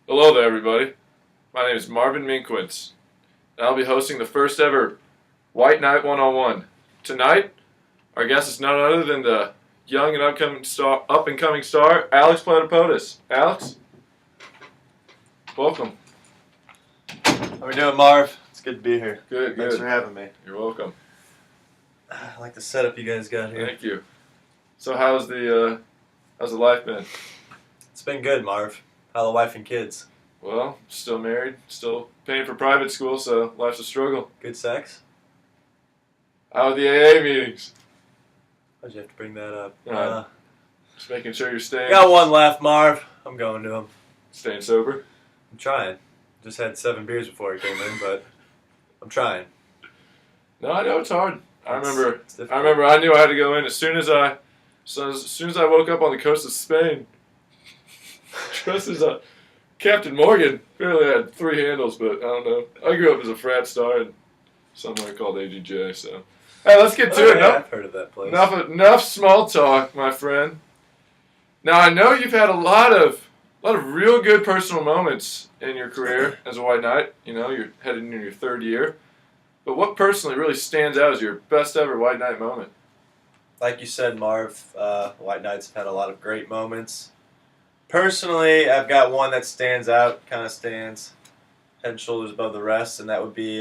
Hello there, everybody. My name is Marvin Minkwitz, and I'll be hosting the first ever White Knight One-on-One. Tonight, our guest is none other than the young and up-and-coming star, Alex Platypodis. Alex, welcome. How we doing, Marv? It's good to be here. Good. Thanks for having me. You're welcome. I like the setup you guys got here. Thank you. So, how's the life been? It's been good, Marv. How the wife and kids? Well, still married, still paying for private school, so life's a struggle. Good sex? How are the AA meetings? Why'd you have to bring that up? Just making sure you're staying Got one left, Marv. I'm going to them. staying sober. I'm trying. Just had 7 beers before I came in, but I'm trying. No, I know it's hard. I remember It's difficult. I knew I had to go in as soon as I woke up on the coast of Spain. Just as Captain Morgan apparently had 3 handles, but I don't know. I grew up as a frat star in somewhere called AGJ. So, hey, let's get to Oh, it. yeah, I've heard of that place. Enough small talk, my friend. Now I know you've had a lot of real good personal moments in your career as a White Knight. You know, you're heading into your 3rd year. But what personally really stands out as your best ever White Knight moment? Like you said, Marv, White Knights have had a lot of great moments. Personally, I've got one that stands out, kind of stands head and shoulders above the rest, and that would be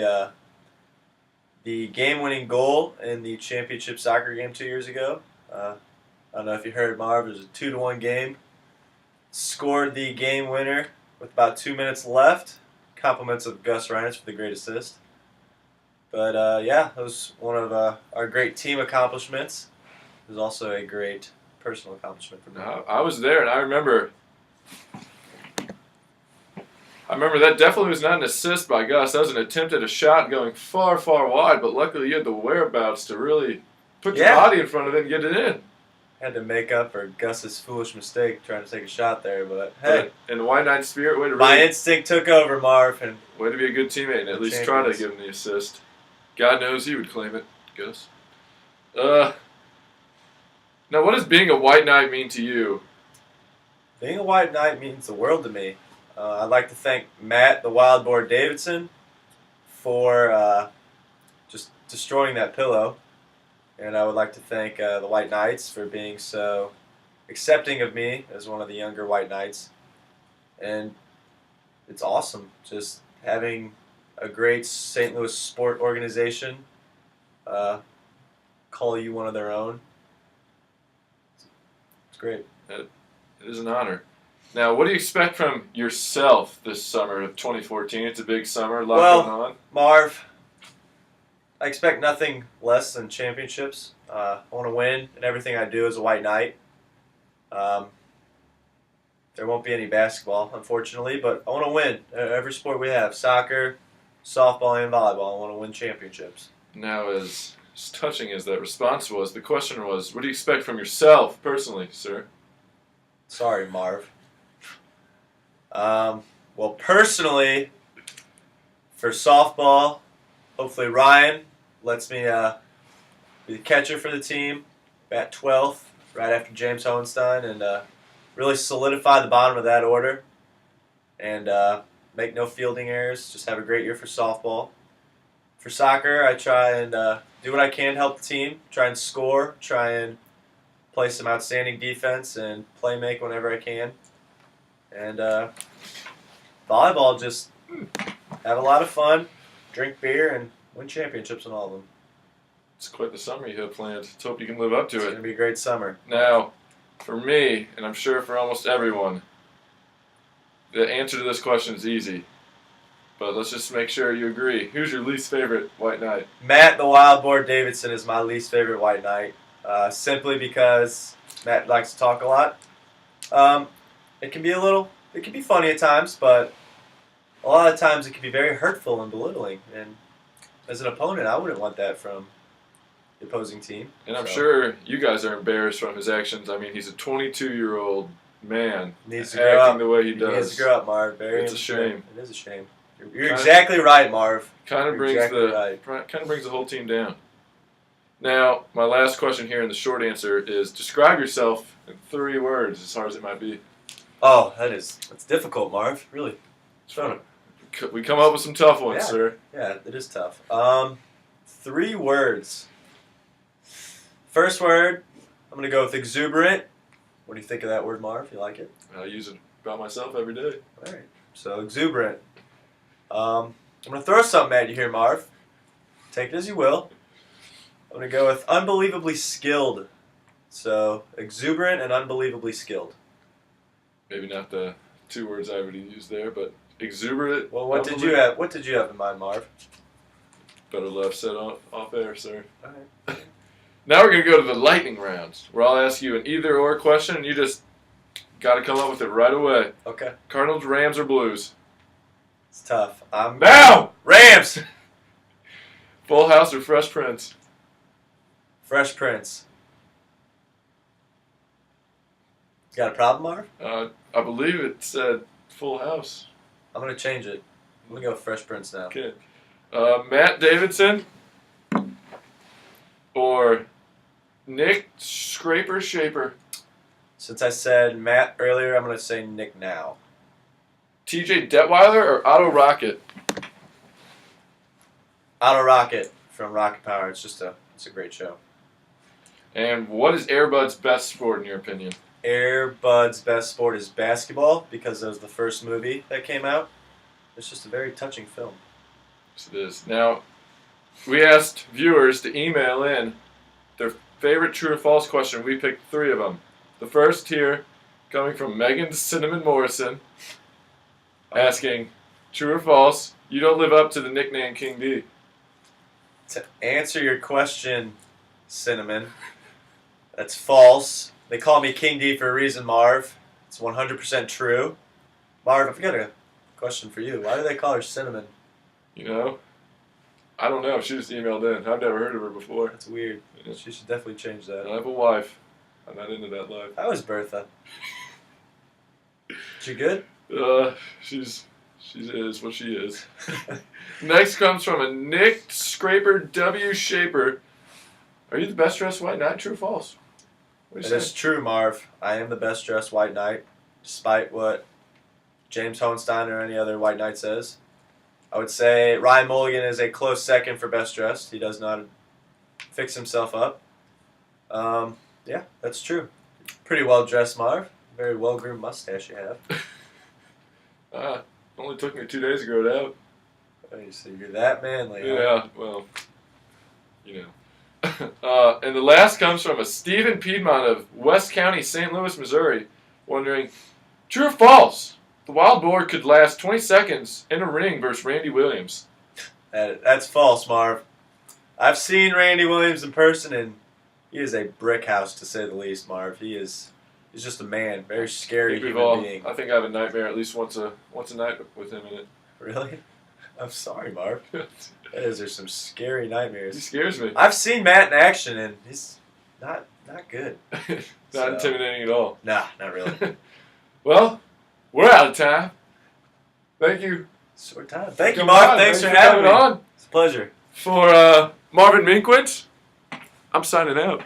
the game-winning goal in the championship soccer game 2 years ago. I don't know if you heard, Marv. It was a 2-1 game. Scored the game winner with about 2 minutes left. Compliments of Gus Reines for the great assist. But yeah, that was one of our great team accomplishments. It was also a great personal accomplishment for me. I was there, and I remember that definitely was not an assist by Gus. That was an attempt at a shot going far, far wide, but luckily you had the whereabouts to really put your body in front of it and get it in. Had to make up for Gus's foolish mistake trying to take a shot there, but hey. In the White Knight spirit, My instinct took over, Marv. And way to be a good teammate and at least try to give him the assist. God knows he would claim it, Gus. Now, what does being a White Knight mean to you? Being a White Knight means the world to me. I'd like to thank Matt, the Wild Boar Davidson, for just destroying that pillow. And I would like to thank the White Knights for being so accepting of me as one of the younger White Knights. And it's awesome just having a great St. Louis sport organization call you one of their own. It's great. It is an honor. Now, what do you expect from yourself this summer of 2014? It's a big summer, a lot going on. Marv, I expect nothing less than championships. I want to win in everything I do as a White Knight. There won't be any basketball, unfortunately, but I want to win every sport we have. Soccer, softball, and volleyball. I want to win championships. Now, as touching as that response was, the question was, what do you expect from yourself personally, sir? Sorry, Marv. Well, personally, for softball, hopefully Ryan lets me be the catcher for the team, bat 12th, right after James Hohenstein, and really solidify the bottom of that order and make no fielding errors. Just have a great year for softball. For soccer, I try and do what I can to help the team, try and score, try and play some outstanding defense and play make whenever I can. And volleyball, just have a lot of fun, drink beer, and win championships in all of them. It's quite the summer you have planned. Let's hope you can live up to It's it. going to be a great summer. Now, for me, and I'm sure for almost everyone, the answer to this question is easy. But let's just make sure you agree. Who's your least favorite White Knight? Matt, the Wild Boar Davidson, is my least favorite White Knight, simply because Matt likes to talk a lot. It can be funny at times, but a lot of times it can be very hurtful and belittling. And as an opponent, I wouldn't want that from the opposing team. And I'm sure you guys are embarrassed from his actions. I mean, he's a 22-year-old man Needs to grow acting up. the way he He does. needs to grow up, Marv. It's a shame. It is a shame. You're exactly right, Marv. Kind of You're brings exactly right. the whole team down. Now, my last question here, and the short answer is: describe yourself in 3 words, as hard as it might be. Oh, that's difficult, Marv. Really. Trying We come up with some tough ones, Yeah. sir. Yeah, it is tough. 3 words. First word, I'm going to go with exuberant. What do you think of that word, Marv? You like it? I use it about myself every day. All right. So, exuberant. I'm going to throw something at you here, Marv. Take it as you will. I'm going to go with unbelievably skilled. So, exuberant and unbelievably skilled. Maybe not the 2 words I already used there, but exuberant. Well, what did you have? What did you have in mind, Marv? Better left set off air, sir. All right. Now we're going to go to the lightning rounds, where I'll ask you an either-or question, and you just got to come up with it right away. Okay. Cardinals, Rams, or Blues? It's tough. Now! Rams! Full House or Fresh Prince? Fresh Prince. You got a problem, Marv? I believe it said Full House. I'm going to change it. I'm going to go with Fresh Prince now. Okay. Matt Davidson or Nick Scraper Shaper? Since I said Matt earlier, I'm going to say Nick now. TJ Detweiler or Otto Rocket? Auto Rocket from Rocket Power. It's a great show. And what is Airbud's best sport in your opinion? Air Bud's best sport is basketball because it was the first movie that came out. It's just a very touching film. Yes, it is. Now, we asked viewers to email in their favorite true or false question. We picked 3 of them. The first here, coming from Megan Cinnamon Morrison, asking, true or false, you don't live up to the nickname King D. To answer your question, Cinnamon, that's false. They call me King D for a reason, Marv. It's 100% true. Marv, I've got a question for you. Why do they call her Cinnamon? You know? I don't know. She just emailed in. I've never heard of her before. That's weird. Yeah. She should definitely change that. I have a wife. I'm not into that life. How is Bertha? She good? She is what she is. Next comes from a Nick Scraper W. Shaper. Are you the best dressed white knight? True or false? What do you It say? is true, Marv. I am the best dressed white knight, despite what James Hohenstein or any other white knight says. I would say Ryan Mulligan is a close second for best dressed. He does not fix himself up. Yeah, that's true. Pretty well dressed, Marv. Very well groomed mustache you have. Only took me 2 days to grow it out. Oh, so you're that manly. Huh? Yeah, well, you know. And the last comes from a Stephen Piedmont of West County, St. Louis, Missouri, wondering, true or false? The wild boar could last 20 seconds in a ring versus Randy Williams. That's false, Marv. I've seen Randy Williams in person, and he is a brick house, to say the least, Marv. He's just a man, very scary human being. I think I have a nightmare at least once a night with him in it. Really? I'm sorry, Marv. Those are some scary He nightmares. scares me. I've seen Matt in action, and he's not good. Not intimidating at all. Nah, not really. Well, we're out of time. Thank you. Short time. Thank you, Come Marv. on. Thanks for coming having me. on. It's a pleasure. For Marvin Minkwitz, I'm signing out.